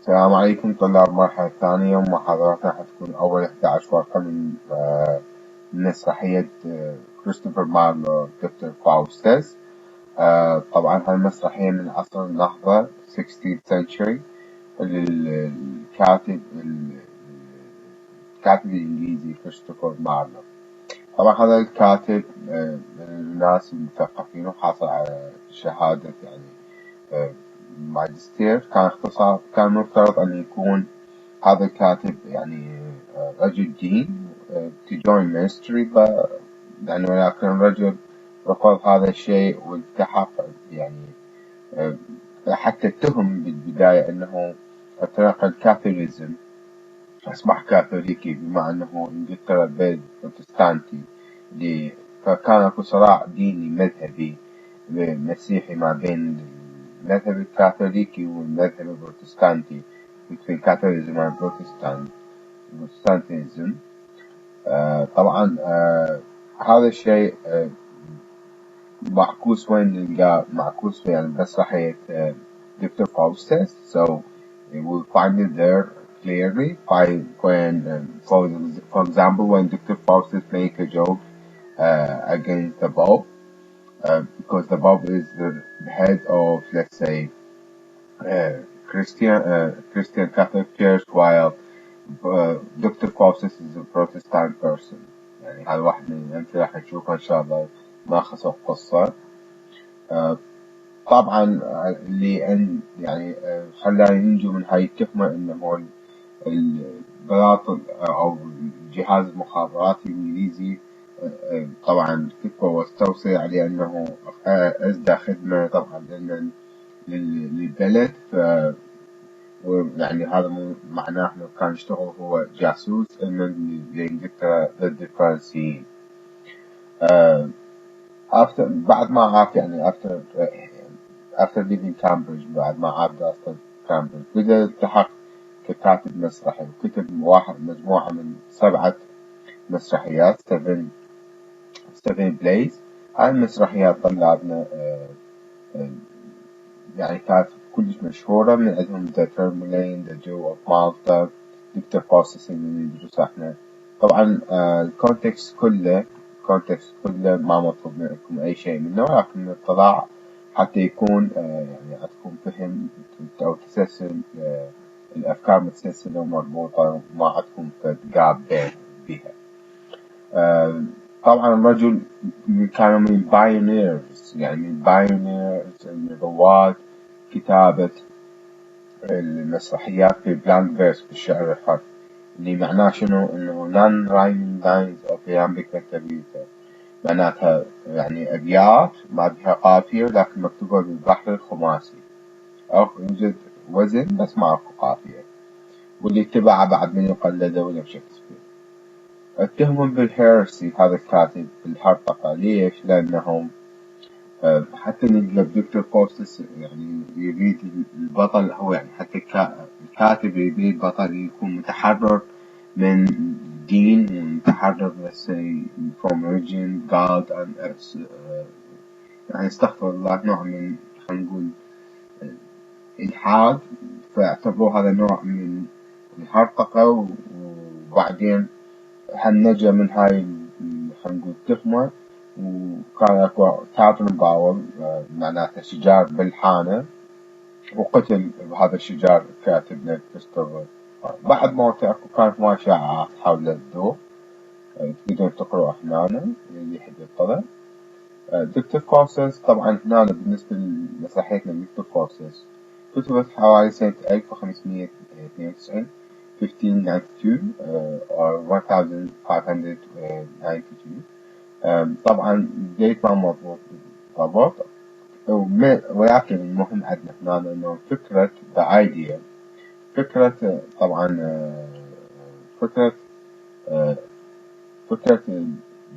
السلام عليكم طلاب المرحلة الثانية. محاضراتنا حتكون أول 11 ورقة من مسرحية كريستوفر مارلو دكتور فاوستس. طبعا هالمسرحية من عصر النهضة 16th century للكاتب الإنجليزي كريستوفر مارلو. طبعا هذا الكاتب من الناس المثقفين وحاصل على شهادة يعني ماجستير. كان مفترض أن يكون هذا الكاتب يعني رجل دين to join ministry يعني، ولكن الرجل رفض هذا الشيء والتحق يعني حتى اتهم بالبداية أنه اعتنق الكاثوليزم، أصبح كاثوليكي بما أنه إنجلترا بلد بروتستانتي، فكان اكو صراع ديني مذهبي مسيحي ما بين المذهب الكاثوليكي والمذهب البروتستانتي، مثل الكاثوليزم والبروتستانتيزم. طبعا هذا الشيء معكوس وين نلقاه؟ معكوس في مسرحية دكتور فاوستس. So we'll find it there clearly when for example when Dr. Faustus make a joke against the Pope, because the Pope is the head of, let's say, Christian Catholic Church, while Dr. Faustus is a Protestant person. يعني هذا واحد من الأمثلة راح نشوفها إن شاء الله ناخذ القصة. طبعا اللي يعني خلاني ننجو من هاي التهمة إنه البلاط أو الجهاز المخابراتي الإنجليزي طبعا كتبه واستوصي عليه أنه أسدى خدمة طبعا للبلد، يعني هذا معناه أنه كان يشتغل هو جاسوس لإنجلترا ضد الفرنسيين. بعد ما عاف يعني after leaving Cambridge، بعد ما عاف دراسة كامبريدج بدأ التحق ككاتب مسرحي، وكتب مجموعة من 7 مسرحيات 7 plays. هاي المسرحيات طلابنا يعني كانت كلش مشهورة، من عندهم The Termulaine, The Jew of Malta، دكتور فاوستس اللي ندرس احنا. طبعا الكونتكست كله ما مطلوب منكم أي شيء منه، ولكن الاطلاع حتى يكون يعني عندكم فهم أو تسلسل الأفكار متسلسلة ومربوطة وما عندكم جاب بيها. طبعا الرجل كانوا من البايونيرز، يعني من البايونيرز رواد كتابة المسرحيات في بلانك فيرس، بالشعر الحر، اللي معناه شنو؟ انه non rhyming lines of iambic pentameter، معناتها يعني أبيات ما بها قافية لكن مكتوبة بالبحر الخماسي، أو يوجد وزن بس ما أكو قافية، واللي اتبعه بعد من يقلده ويليام شكسبير. اتهمهم بالهيرسي هذا الكاتب بالهرطقة. ليش؟ لأنهم حتى نلقى دكتور فاوستس يعني يريد البطل، هو يعني حتى الكاتب يريد البطل يكون متحرر من دين ومتحرر from religion, God and يعني استغفر الله، نوع من خلينا نقول إلحاد، فاعتبروه هذا نوع من الهرطقة. وبعدين هنجا من هاي خلينا نقول التهمة، وكان اكو تافن باول معناته شجار بالحانة، وقتل بهذا الشجار كاتبنا كريستوفر. بعد موته اكو كانت هواي شائعات حول الضوء، تقدرون تقروا هنا اللي يحب يطلع. دكتور فاوستس طبعا هنا بالنسبة لمسرحيتنا دكتور فاوستس كتبت حوالي سنة 1592 1592 or 1592. طبعا ديت ما مضبوط بالضبط، ولكن المهم عندنا هنا انه فكرة the idea، فكرة طبعا فكرة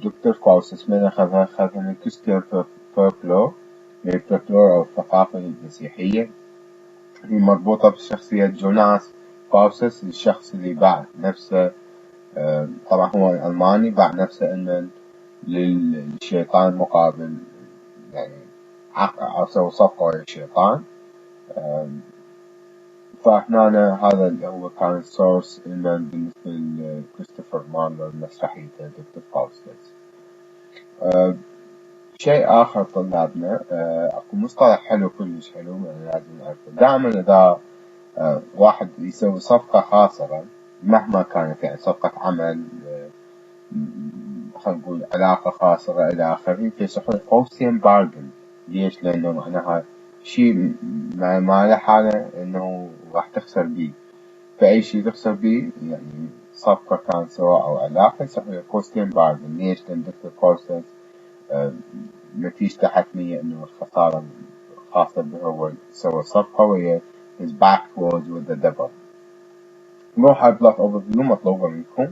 دكتور فاوستس من أخذها من كريستيان فولكلور، من الفولكلور أو الثقافة المسيحية، هي مربوطة بشخصية جوناس فاوستس، الشخص اللي باع نفسه طبعا هو ألماني، باع نفسه إنه للشيطان مقابل يعني أو صفقة للشيطان. فهنا هذا اللي هو كان السورس بالنسبة لكريستوفر مارلو مسرحيته دكتور فاوستس. شيء آخر طلابنا، أكو مصطلح حلو كلش حلو يعني لازم نعرفه. دائما إذا واحد يسوي صفقة خاسرة مهما كانت، يعني صفقة عمل، خلينا نقول علاقة خاسرة إلى آخره، يصيحون فوستيان بارجن. ليش؟ لأنه معناها شيء ما له حالة إنه راح تخسر بيه، فأي شيء تخسر بيه يعني صفقة كان سواء أو علاقة يصيحون فوستيان بارجن. ليش؟ لأن دكتور فاوستس نتيجته حتمية إنه الخسارة خاصة به هو سوى صفقة وهي his back was with the devil. نروح على بلوت overview مطلوبة منكم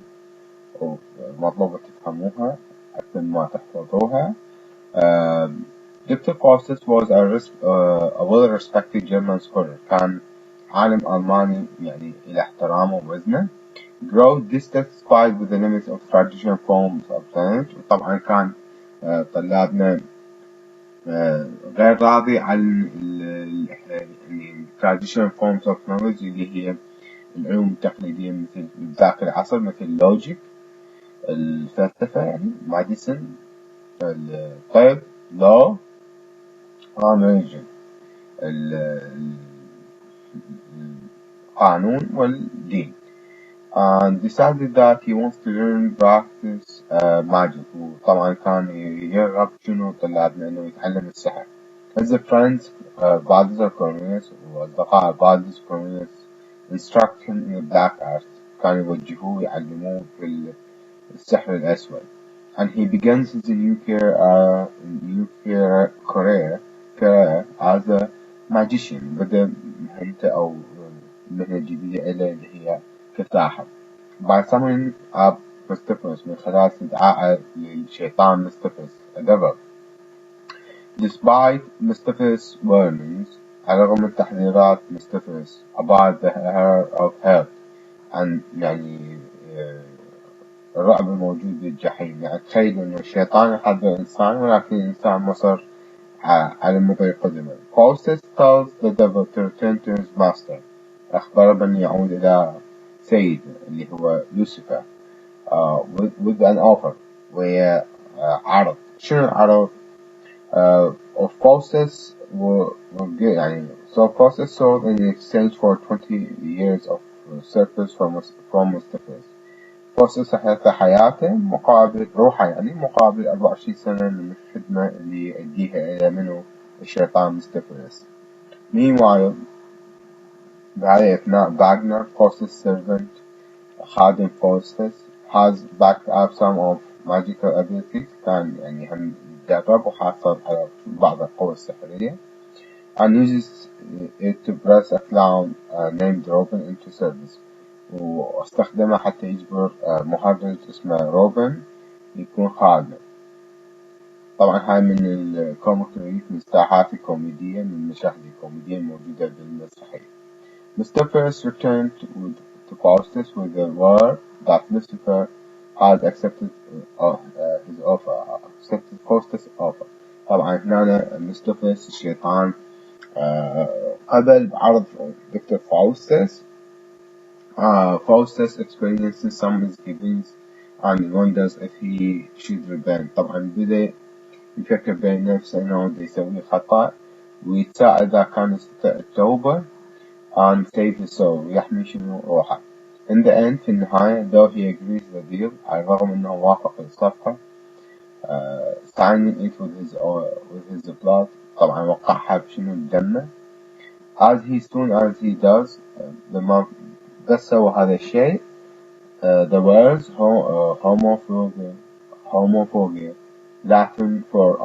ومطلوبة تفهموها أكثر ما تحفظوها. دكتور فاوستس was a well-respected German scholar. كان عالم ألماني يعني إلى احترامه ووزنه. Grow dissatisfied with the limits of traditional forms of knowledge. وطبعا كان طلابنا غير راضي عن traditional forms of knowledge اللي هي العلوم التقليدية مثل ذاك العصر، مثل اللوجيك، الفلسفة يعني medicine، الطب، law and religion، القانون والدين. and decided that he wants to learn practice magic. وطبعا كان يرغب شنو طلابنا انه يتعلم السحر. His friends Balthazar Cornelius وأصدقاء Balthazar Cornelius instruct him in the black arts. كانوا يوجهوه يعلموه في السحر الأسود. and he begins his new career as a magician. بدأ مهنته أو مهنة جديدة إلى اللي هي كساحر. by summoning up Mistopheles، من خلال استدعاء للشيطان مستفز a devil. despite Mistopheles' warnings، على رغم من تحذيرات Mistopheles about the horror of hell، عن يعني الرعب الموجود بالجحيم. يعني تخيل إنه الشيطان يحذر الإنسان ولكن الإنسان مصر على مضي قدمه. Faustus tells the devil to return to his master. أخبره بأن يعود إلى سيد اللي هو لوسيفر with an offer، وهي عرض. شنو العرض؟ of Faustus يعني so Faustus sold in exchange for 20 years of service from Mustapha's. Faustus حياته مقابل روحه، يعني مقابل 24 سنة من الخدمة اللي يأديها إلى منه الشيطان مستفز. Meanwhile، بهذه الأثناء Wagner Faustus' servant خادم Faustus has backed up some of magical abilities. كان يعني هم يتدرب وحاصل على بعض القوى السحرية. and uses it to press a clown named Robin into service. واستخدمها حتى يجبر مهرج اسمه روبن يكون خادم. طبعا هاي من الكوميك ريليف، من الساحات الكوميدية، من المشاهد الكوميدية الموجودة بالمسرحية. Mistopheles returned to Faustus with the word that Lucifer had accepted his offer, accepted Faustus' offer. طبعا هنا Mistopheles الشيطان قبل بعرض دكتور فاوستس. Faustus experiences some misgivings and wonders if he should repent. طبعا بدأ يفكر بين نفسه إنه يسوي خطأ ويتساءل إذا كان يستطيع التوبة and save his soul ويحمي شنو روحه. In the end، في النهاية، though he agrees the deal، على الرغم إنه وافق الصفقة، signing it with his blood، طبعا وقعها بشنو بدمه. as soon as he does، بس سوى هذا الشيء، the words homophobia Latin for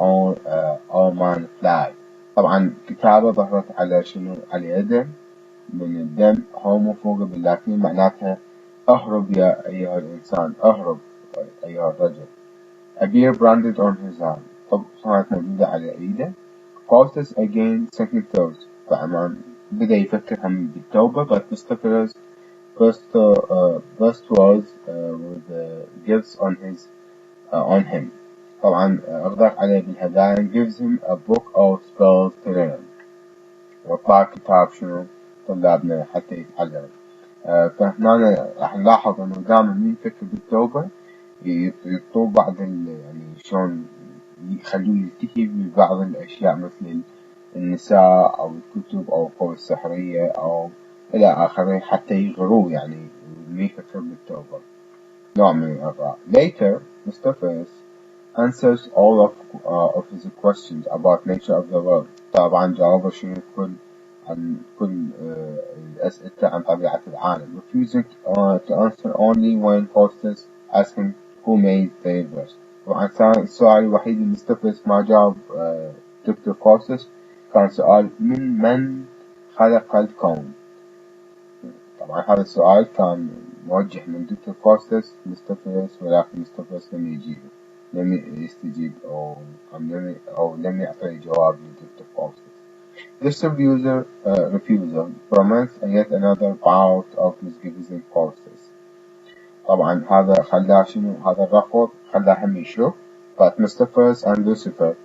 all man flag. طبعا كتابة ظهرت على شنو، على يده من الدم. homophobia باللاتيني معناتها اهرب يا أيها الإنسان، اهرب أيها الرجل. a beer branded on his hand، طب كانت موجودة على إيده. Faustus again second thoughts، طبعا بدأ يفكر هم بالتوبة. but Mistopheles first was with gifts on him. طبعا أغدق عليه بالهدايا. gives him a book of spells to learn، وطبع كتاب شنو طلابنا حتى يتعلم. فهنا راح نلاحظ إنه دائما من يفكر بالتوبة يعطوه بعض يعني شلون يخلوه يلتهي ببعض الأشياء مثل النساء أو الكتب أو القوى السحرية أو إلى آخره حتى يغروه يعني يفكر بالتوبة. نوع من الإغراء. Later, Mr. Faiz answers all of his questions about nature of the world. طبعا جاوب الشيخ عن كل الأسئلة عن طبيعة العالم. Refusing to answer only when Faustus asked him who made the universe. طبعا السؤال الوحيد اللي Mr. Faiz ما جاوب دكتور فاوستس كان سؤال من خلق الكون. طبعا هذا السؤال كان موجه من دكتور فاوستس مستر فيس، ولكن مستر فيس لم يستجيب أو لم يعطي جواب لدكتور فاوستس. This refusal prompts yet another bout of misgivings in Faustus. طبعا هذا خلاه شنو، هذا الرفض خلاه هم يشوف. But Mr. First and Lucifer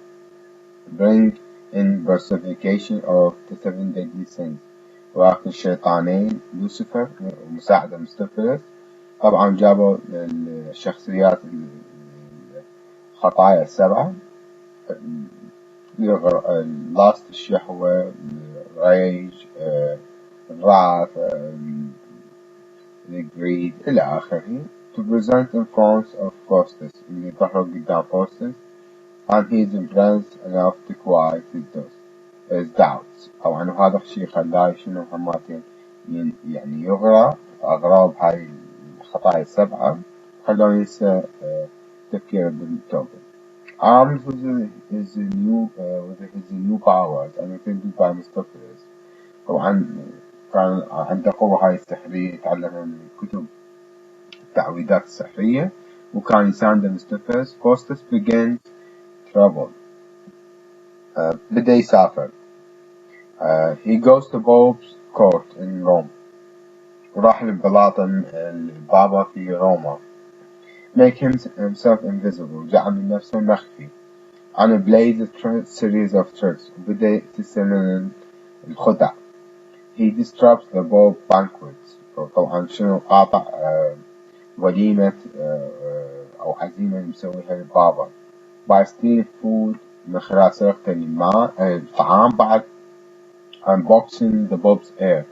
bring in personification of the 7 deadly sins. ولكن الشيطانين لوسيفر ومساعدة مستر فيرس طبعا جابوا الشخصيات الخطايا السبعة، اللاست الشهوة، الريج، الرعب، الجريد إلى آخره to present in front of Faustus اللي ظهر قدام Faustus and he is impressed enough to quiet his doubts. طبعا وهذا الشيء خلاه شنو هماتين يعني يغرى بهاي الخطايا السبعة، خلاه ينسى تفكيره بالتوبة. Armed with his new powers and attended by Mr. Faiz. طبعا كان عنده قوة هاي السحرية يتعلمها من كتب التعويذات السحرية وكان يساند مستر فيرس. Faustus begins travel. بدأ يسافر. He goes to Pope's court in Rome. وراح للبلاطن البابا في روما. Make himself invisible. جعل من نفسه مخفي. And plays a series of tricks. وبدأ يستعمل الخدع. He disrupts the Pope banquets. طبعا شنو قاطع وليمة أو عزيمة مسويها البابا. By stealing food من خلال سرقة الطعام بعد unboxing the Pope's ear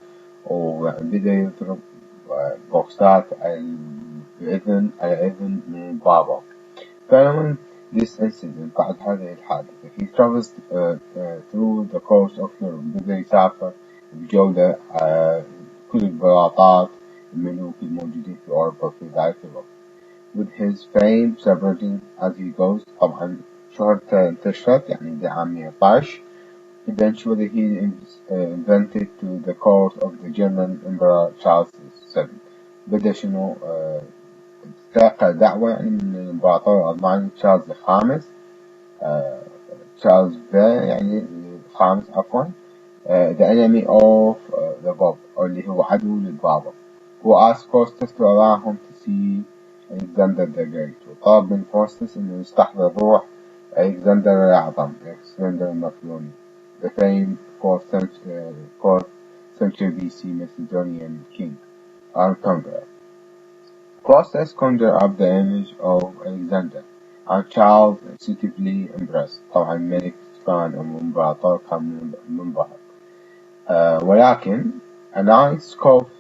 وبدأ يضرب بوكسات على إذن من البابا. Following this incident بعد هذه الحادثة he travels through the coast of Europe. بدأ يسافر بجولة كل البلاطات الملوك الموجودين في أوروبا في ذلك الوقت. With his fame spreading as he goes. طبعا شهرته انتشرت يعني بعام 112. Eventually he invented to the court of the German Emperor Charles VII. بدأ شنو تلقى دعوة يعني من الإمبراطور الألماني تشارلز الخامس تشارلز يعني الخامس عفوا the enemy of the Pope اللي هو عدو للبابا. who asked Faustus to allow him to see Alexander the Great. وطلب من فاوستس إنه يستحضر روح ألكسندر الأعظم ألكسندر المقدوني the famed 4th century BC Macedonian king and conqueror. Faustus conjured up the image of Alexander and Charles suitably impressed. طبعا الملك كان الإمبراطور كان منبهر. ولكن a knight scoffed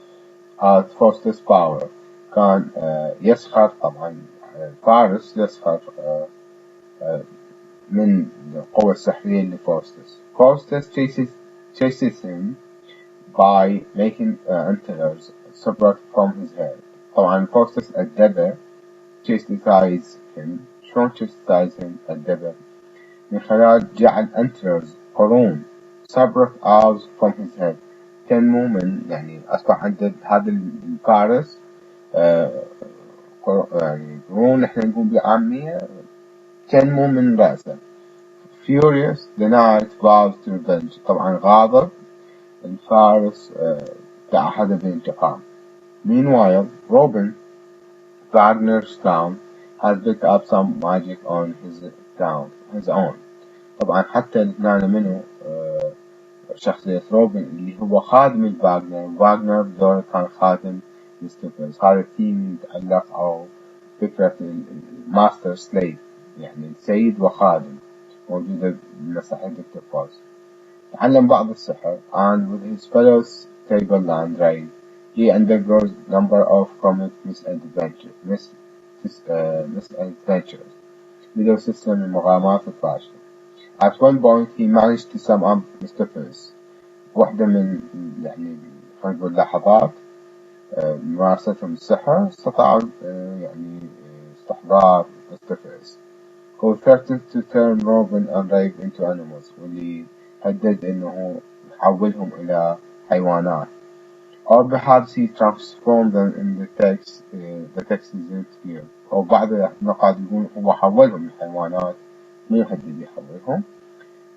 at Faustus' power. كان يسخر طبعا فارس يسخر من القوة السحرية لفاوستس. Faustus chases him by making antlers separate from his head. طبعا فاوستس أدبه chastise him. شلون chastise him أدبه؟ من خلال جعل antlers قرون separate out from his head. تنمو من يعني أصبح عند هذا الفارس يعني قرون احنا نقول بالعامية تنمو من رأسه. Furious the knight vows to revenge. طبعا غاضب الفارس تعهد بالانتقام. Meanwhile Robin Wagner's town has picked up some magic on his own. طبعا حتى الاثنين منه شخصية روبن اللي هو خادم الفاغنر. فاغنر بدوره كان خادم لستيفنز. هذا الثيم يتعلق أو فكرة الماستر سليف، يعني السيد وخادم، موجودة بمسرحية دكتور فاوست. تعلم بعض السحر and with his fellows table and raid he undergoes number of comic misadventures بدون سلسلة من المغامرات الفاشلة. At one point he managed to sum up Mr. Phyllis. واحدة من يعني خلينا نقول لحظات ممارستهم السحر استطاعوا يعني استحضار Mr. Phyllis. who threatened to turn Robin and Rafe into animals، واللي هدد إنه يحولهم إلى حيوانات. or perhaps he transformed them in the text isn't clear. أو بعض النقاد يقول هو حولهم لحيوانات، مو هدد يحولهم.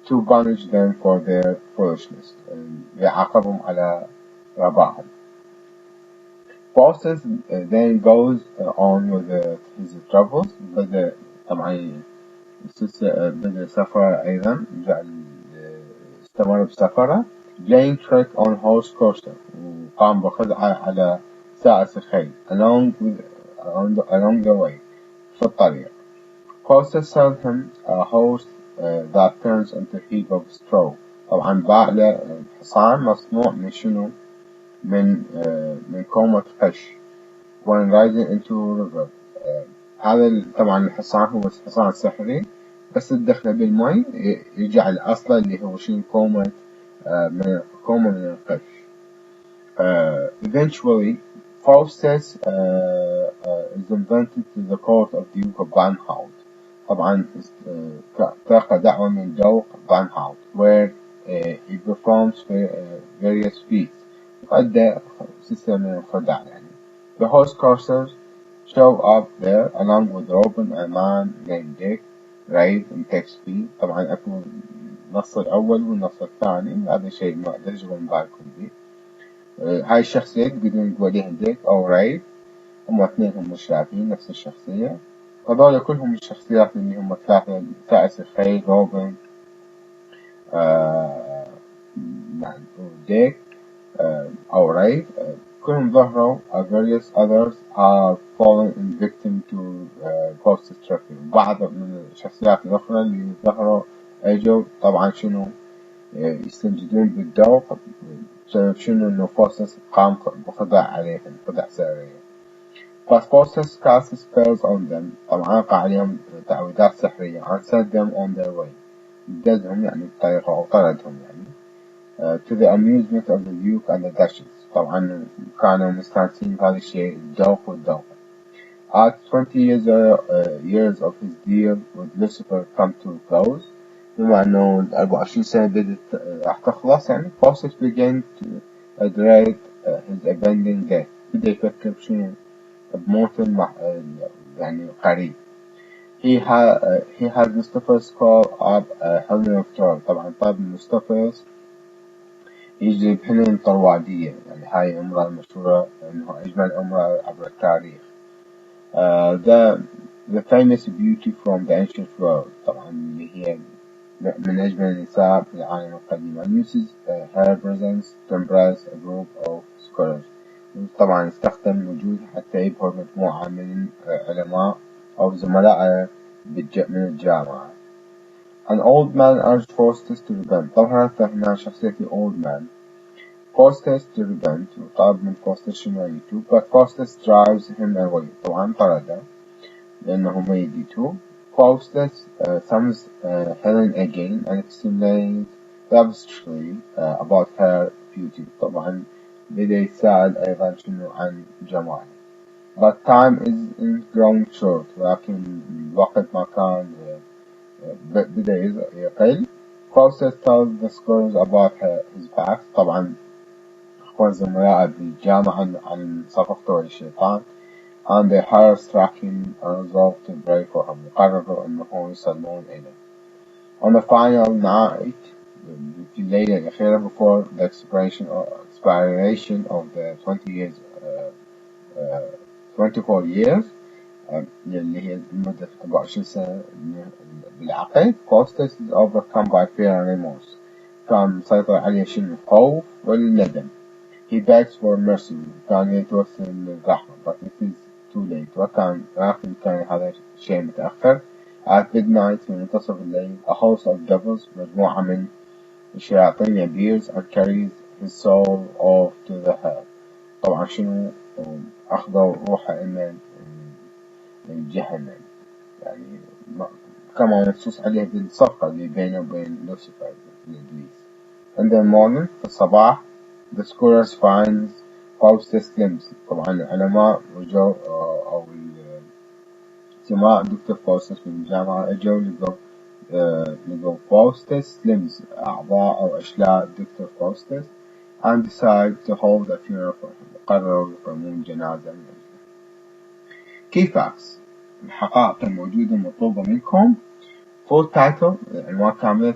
to punish them for their foolishness، يعاقبهم على غبائهم. Faustus then goes on with his travels. بدأ طبعا بدأ سفره أيضا، استمر بسفره playing trick on horse coaster، وقام بخدعة على سائس الخيل along the way، في الطريق. Faustus sold him a horse that turns into a heap of straw. طبعا باع له حصان مصنوع من شنو؟ من كومة قش. when riding into river. هذا طبعا الحصان هو حصان سحري، بس تدخله بالمي يجعل أصله اللي هو شنو كومة من القش. Eventually Faustus is invited to the court of Duke of Banhout. طبعا تلقى دعوة من دوق بانهاوت where he performs various feats. وأدى سلسلة من الخدع يعني. The horse coursers show up there along with Robin, a man named Dick, Rafe and Texby. طبعا أكو النص الأول والنص الثاني، هذا شيء ما تشغل بالكم به. هاي الشخصية تقدرون تقوليها ديك أو رايف، هم اثنينهم مشابهين نفس الشخصية. هذول كلهم الشخصيات اللي هم ثلاثة، سائس الخيل، روبن، ديك أو رايف، كلهم ظهروا. various others have fallen victim to Faustus trickery. بعض من الشخصيات الأخرى اللي ظهروا أجوا طبعا شنو يستنجدون بالذوق بسبب شنو إنه فاوستس قام بخدع عليهم، خدع سحرية. But Faustus cast spells on them، طبعا وقع عليهم تعويذات سحرية and sent them on their way، دزهم يعني بطريقة أو طردهم يعني to the amusement of the Duke and the Duchess. طبعا كانوا مستانسين بهذا الشيء، الذوق والذوق. At 20 years of his deal with Lucifer come to a close، بما أنه 24 سنة بدت راح تخلص يعني. Faustus began to dread his impending death. بدأ يفكر بشنو؟ بموت يعني قريب. He had Mustafa's call up Helen of Troy. طبعا طلب Mustafa's يجي بحلم طروادية، يعني هاي امرأة مشهورة إنه أجمل امرأة عبر التاريخ. The famous beauty from the ancient world، طبعا اللي هي من أجمل النساء في العالم القديم. and uses her presence to impress a group of scholars. طبعا استخدم وجودها حتى يبهر مجموعة من علماء أو زملاء من الجامعة. An old man urged Faustus to repent. ظهرت هنا شخصية old man. Faustus to repent، وطلب من Faustus شنو يتوب. but Faustus drives him away. طبعا طرده لأنه ما يديتوب. Faustus summons Helen again and explains lavishly about her beauty. طبعا بدأ يتساءل أيضا شنو عن جمالها. but time is growing short، ولكن الوقت ما كان بدأ يقل. Faustus tells the scholars about his past. طبعا أخبر زملائه بالجامعة عن صفقته للشيطان and they hire striking and resolve to pray for him. وقرروا أنه يصلون إليه. On the final night، في الليلة الأخيرة before the expiration of the 24 years اللي هي مدة 24 سنة بالعقد. Faustus is overcome by fear and remorse. كان مسيطر عليه شنو الخوف والندم. He begs for mercy. كان يتوسل للرحمة but it is too late. لكن كان هذا الشيء متأخر. At midnight في منتصف الليل a host of devils مجموعة من الشياطين appears and carries his soul off to the hell. طبعا شنو أخذوا روحه إلى الجهنم، يعني كما منصوص عليه بالصفقة اللي بينه وبين لوسيفر الإبليس. In the morning في الصباح the scholars finds FAUSTUS limbs. طبعا العلماء وجوا أو سماء دكتور فاوستس من الجامعة أجوا لقوا فاوستس limbs أعضاء أو أشلاء دكتور فاوستس and decide to hold a funeral for him. قرروا يقيمون جنازة من أجله. Key facts الحقائق الموجودة مطلوبة منكم. full title عنوان كاملة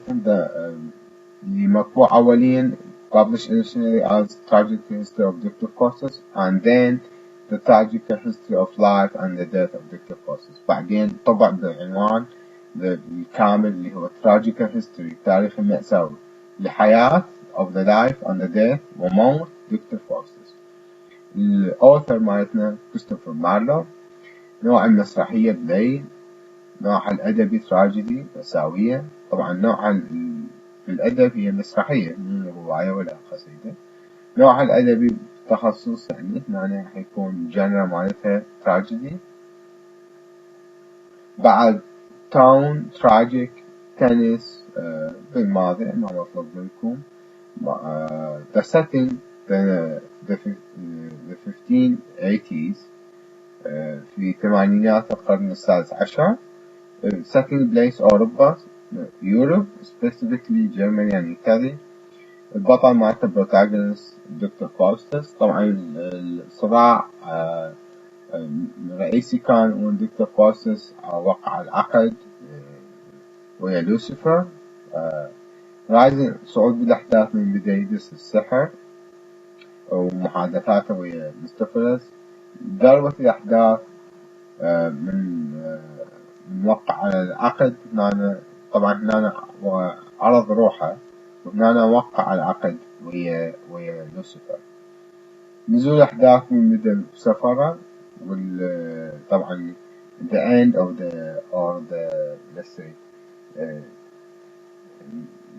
اللي مطبوع أوليا published initially as tragic history of Dr. Faustus and then the tragic history of life and the death of Dr. Faustus. بعدين طبع بالعنوان الكامل اللي هو tragic history تاريخ المأساوي لحياة of the life and the death وموت دكتور فاوستس. الأوثر مالتنا كريستوفر مارلو. نوع المسرحية بلاي. نوع الأدبي تراجيدي مأساوية. طبعا نوع الأدب هي مسرحية مو رواية ولا قصيدة. نوع الأدبي تخصص يعني معناه حيكون جانرا مالتها تراجيدي. بعد تاون تراجيك تنس بالماضي ما مطلوب منكم. the setting the 1580s في ثمانينات القرن السادس عشر. second place أوروبا يوروب specifically Germany يعني إيطاليا. البطل مالته بروتاغونست دكتور فاوستس. طبعا الصراع الرئيسي كان وين دكتور فاوستس وقع العقد ويا لوسيفر. رايزن صعود بالأحداث من بداية يدرس السحر ومحادثاته ويا مستفلس. قلبت الأحداث من وقع على العقد هنا. طبعا هنا عرض روحه وهنا وقع العقد ويا لوسيفر. نزول الأحداث من بدء سفره طبعا the end of the let's say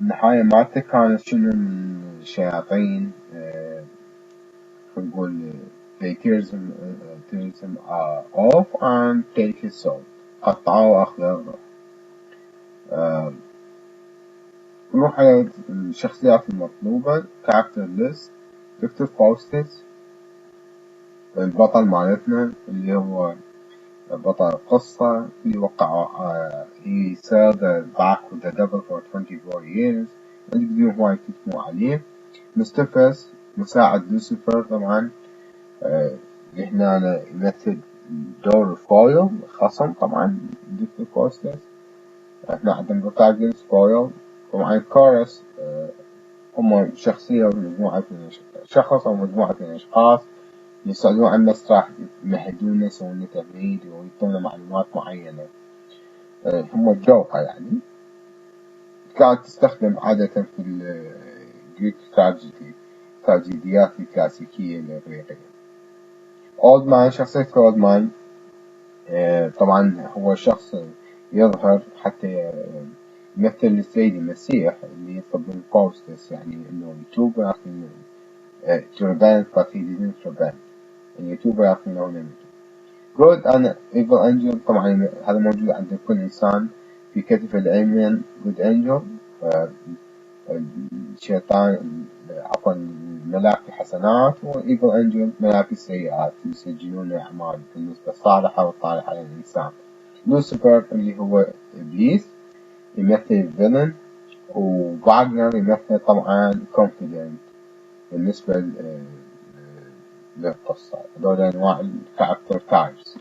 النهاية مالته كانت شنو من الشياطين نقول they tears him off and take his soul. قطعوه وأخذوا الروح. نروح على الشخصيات المطلوبة. character list. دكتور فاوستس البطل مالتنا اللي هو بطل القصة اللي وقع he served back with the devil for 24 years. تقدرون هواي تكتبوا عليه. مستفز مساعد لوسيفر طبعا هنا يمثل دور فويل خصم طبعا دكتور فاوستس. احنا عندنا بروتاغونست فويل. طبعا كورس هم شخصية ومجموعة من شخص أو مجموعة من أشخاص يسألون عن المسرح يمهدون يسوون تمهيد ويعطون معلومات معينة. هم الجوقة يعني كانت تستخدم عادة في الجريك تراجيديات الكلاسيكية الإغريقية. أولد مان شخصية أولد مان طبعا هو شخص يظهر حتى يمثل السيد المسيح اللي يطلب من فاوستس يعني إنه يتوب لكن to repent but he didn't repent. يعني يتوب لكن هو لم يتوب. good and evil angel طبعا هذا موجود عند كل إنسان في كتف الأيمن. good angel الشيطان عفوا ملاك الحسنات و evil angel ملاك السيئات يسجلون الأعمال بالنسبة الصالحة والطالحة للإنسان. لوسيفر اللي هو إبليس يمثل villain. وفاغنر يمثل طبعا confident بالنسبة للقصة. هذول أنواع الكاركتر تايبس.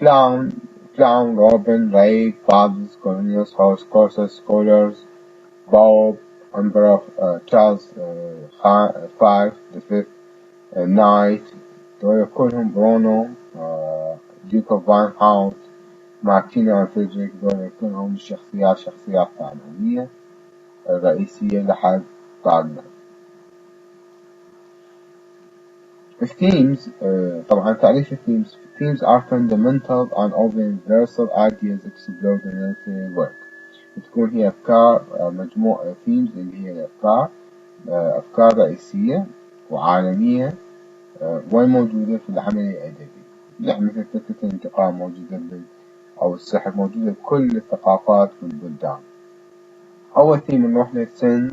كلاون روبن راي فادز كورنيوس هورس كورسس سكولرز بوب أمبر تشارلز 5 the fifth نايت. دول كلهم برونو ديوك اوف فان هاوت مارتينا وفريدريك. دول كلهم شخصيات ثانوية. الرئيسية لحد بعدنا. الثيمز، طبعا تعريف الثيمز. Themes are fundamental and often universal ideas explored in literary work. بتكون هي أفكار، مجموعة themes اللي هي الأفكار، أفكار رئيسية وعالمية، وين موجودة في العمل الأدبي. يعني مثل فكرة الانتقام موجودة أو السحر موجودة بكل الثقافات والبلدان. أول ثيم نروح للسن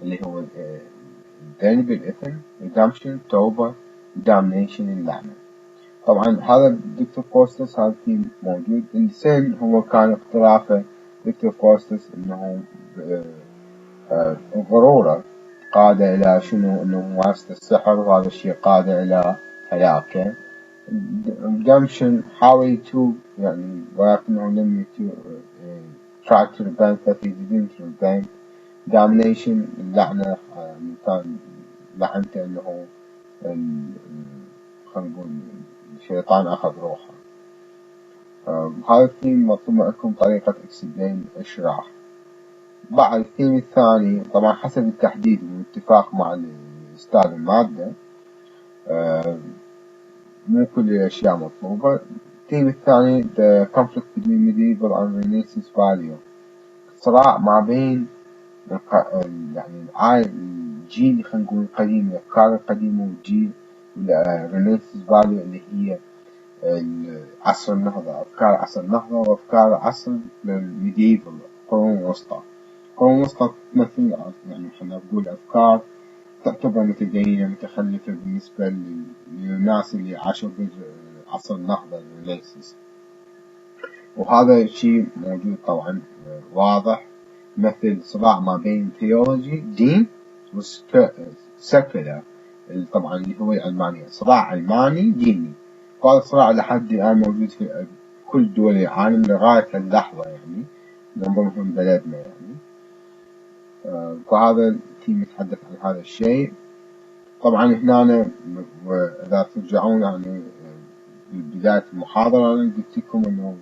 اللي هو الذنب، الإثم، redemption، توبة، damnation، اللعنة. طبعا هذا دكتور فاوستس، هذا الثيم موجود. السن هو كان اقترافه دكتور فاوستس انه غروره قاد الى شنو، انه ممارسة السحر، وهذا الشيء قاد الى هلاكه. redemption حاول يتوب يعني، ولكنه لم يتوب، try to repent but he didn't repent. damnation اللعنة، كان لعنته انه خلينا نقول الشيطان اخذ روحه. هذا الثيم مطلوب منكم طريقة explain، اشرح. بعد الثيم الثاني طبعا حسب التحديد والاتفاق مع الأستاذ المادة، مو كل الأشياء مطلوبة. الثيم الثاني the conflict between medieval and Renaissance value، صراع ما بين يعني الجيل، خلينا نقول القديم، الأفكار القديمة، والجيل Renaissance value اللي هي عصر النهضة، أفكار عصر النهضة وأفكار عصر الميديفل، القرون الوسطى. القرون الوسطى تمثل يعني خلينا نقول أفكار تعتبر متدينة متخلفة بالنسبة للناس اللي عاشوا في عصر النهضة الرينيسانس. وهذا الشيء موجود طبعا واضح، مثل صراع ما بين ثيولوجي دين وسكولار، طبعا اللي هو العلمانية، صراع علماني ديني. وهذا الصراع لحد الآن موجود في كل دول العالم لغاية اللحظة يعني، من ضمنهم بلدنا يعني. فهذا التيم يتحدث عن هذا الشيء. طبعا هنا إذا ترجعون يعني بداية المحاضرة أنا قلت لكم إنه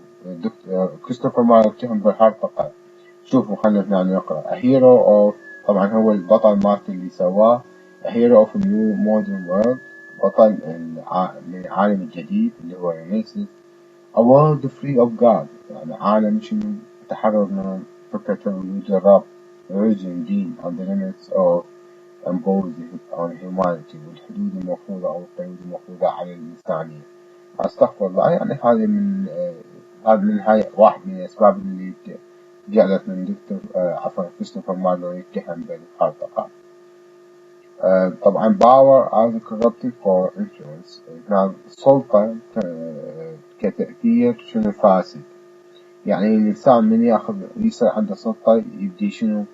كريستوفر مارلو اتهم بالهرطقة. شوفوا خلينا هنا نقرأ A hero of، طبعا هو البطل مالت اللي سواه A hero of a new modern world، بطل من العالم الجديد اللي هو رينيسانس. A world free of God، يعني عالم شنو تحرر من فكرة وجود الرب، religion دين and the limits of imposed on humanity، والحدود المفروضة أو القيود المفروضة على الإنسانية. أستغفر الله، يعني هذا من هاي واحد من الأسباب اللي جعلت من دكتور عفوا كريستوفر مارلو يتهم بالهرطقة. طبعا power as corrupted for influence، السلطة كتأثير شنو فاسد. يعني الإنسان من يصير عنده سلطة يبدي شنو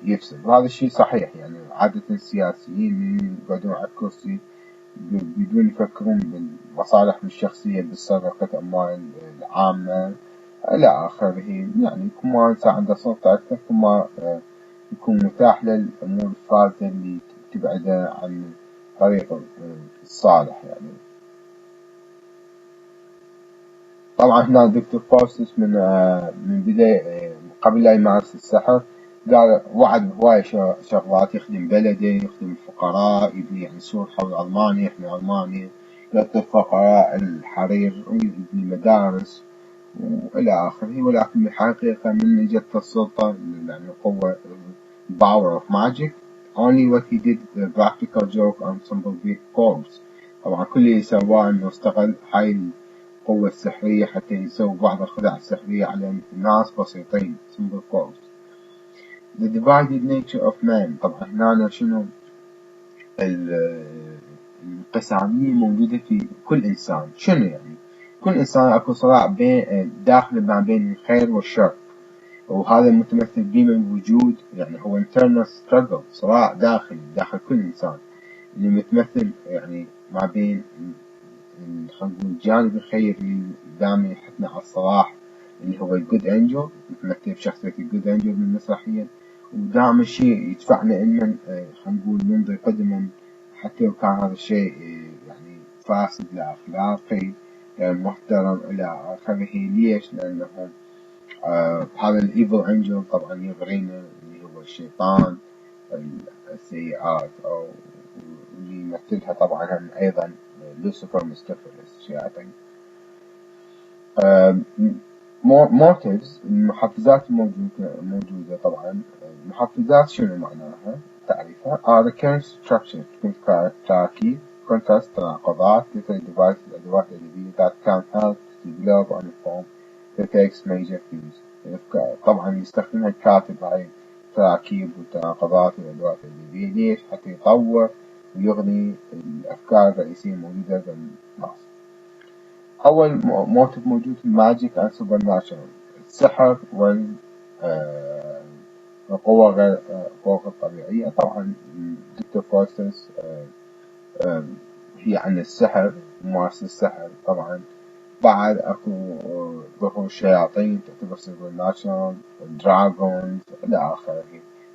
يفسد، وهذا الشيء صحيح. يعني عادة السياسيين من يقعدون على الكرسي بدون يفكرون بالمصالح الشخصية، بالسرقة أموال العامة إلى آخره. يعني كل ما الإنسان عنده سلطة أكثر كل ما يكون متاح للأمور الفاسدة اللي تبعده عن طريق الصالح يعني. طبعا هنا دكتور فاوستس من بداية قبل لا يمارس السحر قال وعد بهواية شغلات، يخدم بلده، يخدم الفقراء، يبني يعني سور حول ألمانيا، يحمي ألمانيا، يعطي الفقراء الحرير، ويبني مدارس وإلى آخره. ولكن بالحقيقة من اجت السلطة يعني قوة power of magic only what he did the practical joke on some big forms. طبعا كل اللي سواه انه استغل هاي القوة السحرية حتى يسوي بعض الخدع السحرية على ناس بسيطين simple forms. The divided nature of man، طبعا هنا شنو الانقسامية موجودة في كل إنسان. شنو يعني كل إنسان أكو صراع داخل ما بين الخير والشر، وهذا متمثل بما الوجود، يعني هو internal struggle، صراع داخلي داخل كل إنسان، اللي متمثل يعني ما بين خلينا نقول الجانب الخيري اللي دائما يحثنا على الصلاح اللي هو الجود أنجل، متمثل بشخصية الجود أنجل من المسرحية، ودائما شيء يدفعنا إن خلينا نقول نمضي قدما حتى لو كان هذا الشيء يعني فاسد لا أخلاقي محترم إلى آخره. ليش؟ لأنه هذا الإيفل أنجل طبعا يغرينا اللي هو الشيطان السيئات، أو اللي يمثلها طبعا أيضا لوسيفر مستفلس شياطين. موتيفز، المحفزات الموجودة طبعا. المحفزات شنو معناها؟ تعريفها are the current structure تكون تراكيب contrast تناقضات different devices أدوات أدبية that can help to develop and inform the text major themes. طبعا يستخدمها الكاتب هاي التراكيب والتناقضات والأدوات الأدبية. ليش؟ حتى يطور ويغني الأفكار الرئيسية الموجودة بالنص. أول موتيف موجود في الماجيك أند سوبر ناتشورال، السحر والقوة غير الطبيعية. طبعا دكتور فاوستس هي عن السحر، ممارسة السحر. طبعا بعد أكو ظهور شياطين تعتبر سوبر ناتشورال، دراغونز إلى آخره.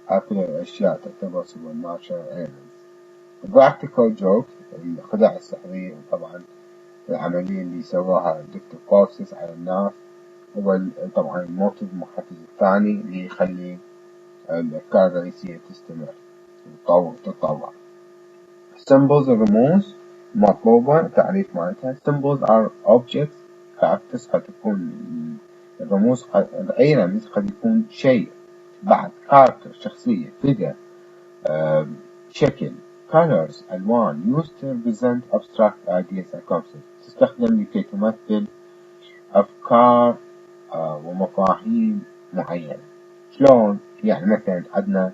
هاكل الأشياء تعتبر سوبر ناتشورال. براكتيكال جوك، الخداع السحرية. طبعا العملية اللي سواها دكتور فاوستس على الناس هو طبعا الموتيف المحفز الثاني اللي يخلي الأفكار الرئيسية تستمر وتتطور. symbols الرموز مطلوبة، تعريف مالتها. symbols are objects characters، قد تكون الرموز أي رمز قد يكون شيء. بعد character شخصية، figure شكل، colors ألوان used to represent abstract ideas and concepts تستخدم لكي تمثل أفكار ومفاهيم معينة. شلون؟ يعني مثلا عندنا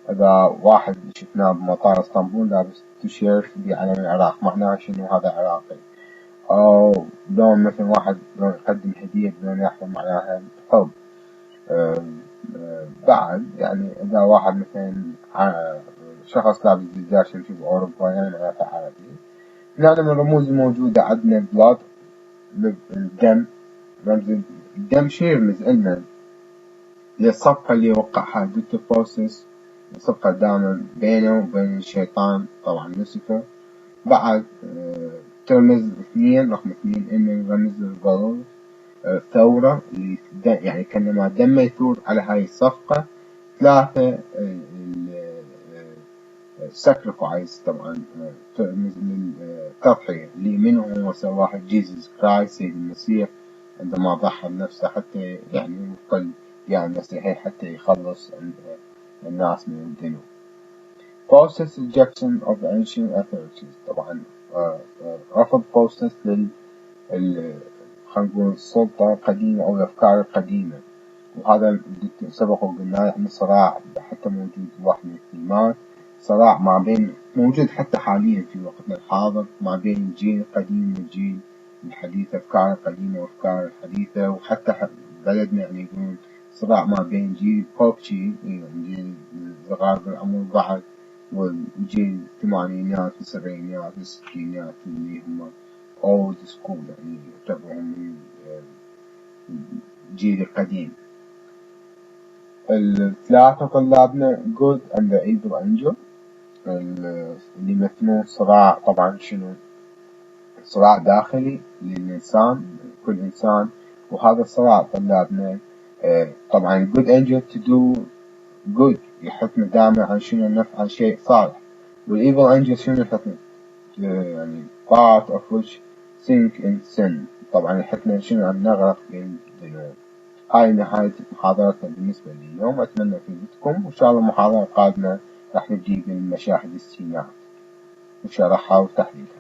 إذا واحد شفناه بمطار اسطنبول لابس تيشيرت بعلم العراق، معناه شنو؟ هذا عراقي. أو لون مثلا واحد لون يقدم هدية بلون أحمر، معناها حب. بعد يعني إذا واحد مثلا شخص لابس زجاج شمشي بأوروبا، يعني معناته عربي. هنا من الرموز الموجودة عندنا بلاد، الدم، رمز الدم. شي يرمز لنا؟ للصفقة اللي وقعها دكتور فاوستس، الصفقة دائما بينه وبين الشيطان طبعا لوسيفر. بعد ترمز 2، رقم 2 إنه رمز الغضب، ثورة اللي يعني كأنما دم يثور على هاي الصفقة. 3 sacrifice، طبعا ترمز للتضحية اللي منه هو سواها جيسوس كرايست سيد المسيح عندما ضحى بنفسه حتى يعني يقل يعني المسيحي حتى يخلص الناس من الذنوب. Faustus rejection of ancient authorities، طبعا رفض فاوستس خلينا نقول السلطة القديمة أو الأفكار القديمة. وهذا سبق وقلنا يعني صراع حتى موجود واحد من الثيمات، صراع ما بين موجود حتى حاليا في وقتنا الحاضر ما بين الجيل القديم والجيل الحديث، أفكار القديمة وأفكار الحديثة. وحتى بلدنا يعني يقولون صراع ما بين جيل بوبشي، يعني جيل صغار بالعمر بعد، والجيل الثمانينات والسبعينات والستينات اللي هم old school، يعني يعتبرون من الجيل القديم. الثلاثة طلابنا good and the evil angel اللي يمثلون صراع. طبعا شنو؟ صراع داخلي للإنسان، كل إنسان. وهذا الصراع طلابنا طبعا good angel to do good، يحثنا دائما عن شنو؟ النفع عن شيء صالح. والevil angel شنو يحثنا؟ يعني part of which sink in sin، طبعا يحثنا شنو؟ عن نغرق بالذنوب. هاي نهاية محاضرتنا بالنسبة لليوم، أتمنى فيدتكم، وإن شاء الله المحاضرة القادمة راح نبدي بالمشاهد السينات وشرحها وتحليلها.